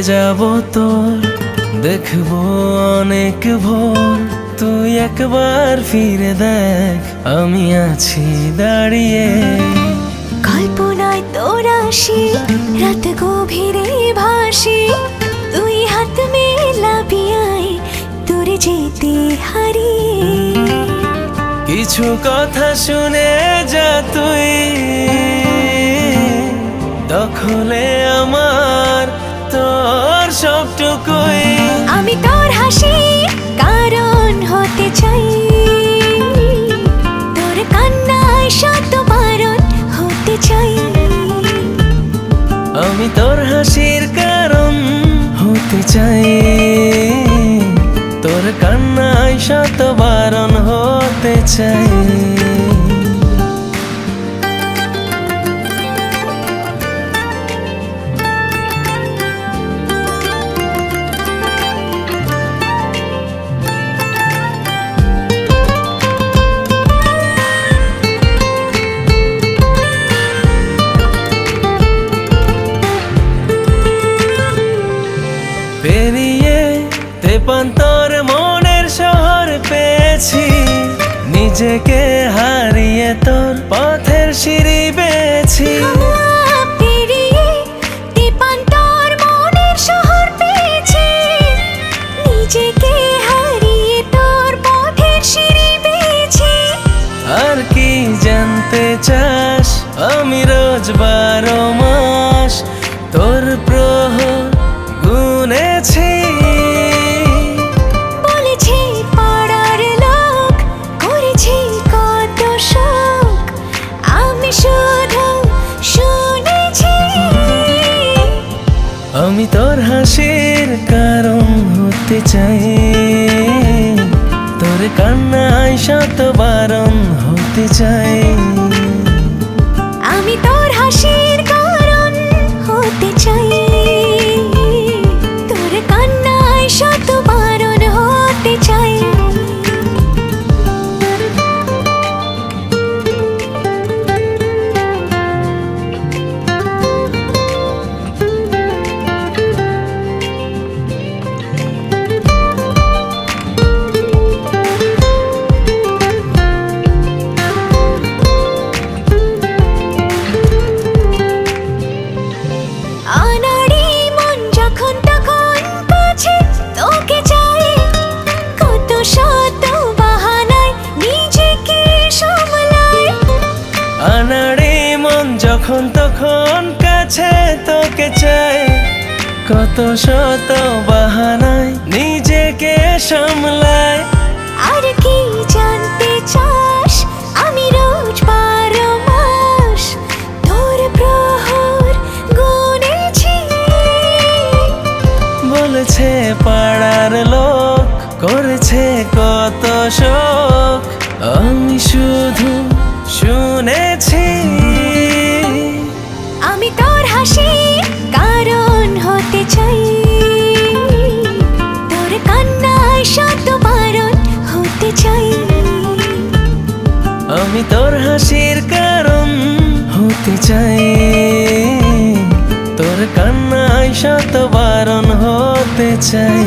যাব তোর, দেখবো অনেক ভোর। তুই একবার ফিরে দেখ, আমি আছি দাঁড়িয়ে। কল্পনায় তোর আসি, রাত গভীরে ভাসি, তুই হাত মেলাবি আয় তোর যেতে হারিয়ে। কিছু কথা শুনে যা তুই, দখলে আমার তোর সবটুকুই। আমি তোর হাসি কারণ হতে চাই, তোর কান্নায় শত বারণ হতে চাই। আমি তোর হাসির কারণ হতে চাই, তোর কান্নায় শত বারণ হতে চাই। পেরিয়ে তেপান্তর মনের শহর পেয়েছি, নিজেকে হারিয়ে তোর পথের সিঁড়ি বেয়েছি। পেরিয়ে তেপান্তর মনের শহর পেয়েছি, নিজেকে হারিয়ে তোর পথের সিঁড়ি বেয়েছি। আর কি জানতে চাস, আমি রোজ 12 মাস তোর প্রহর গুনেছি। বলেছি পাড়ার লোক, করেছি কত শোক, আমি শুধু শুনেছি। আমি তোর হাসির কারণ হতে চাই, তোর কান্নায় শত বারণ হতে চাই। আমি তোর হাসির কারণ হতে চাই, তোর কান্নায় শত বারণ হতে চাই। আনাড়ি মন যখন তখন কাছে তোকে চাই, কত শত বাহানায় নিজেকে সামলায়। আনাড়ি মন যখন তখন কাছে তোকে চাই, কত শত বাহানায় নিজেকে সামলায়। আর কি জানতে চাস, আমি রোজ 12 মাস তোর প্রহর গুনেছি। বলেছে পাড়ার লোক, করেছে কত শোক, আমি শুধু শুনেছি। আমি তোর হাসি কারণ হতে চাই, তোর কান্নায় শত বারণ হতে চাই। আমি তোর হাসির কারণ হতে চাই, তোর কান্নায় শত বারণ হতে চাই।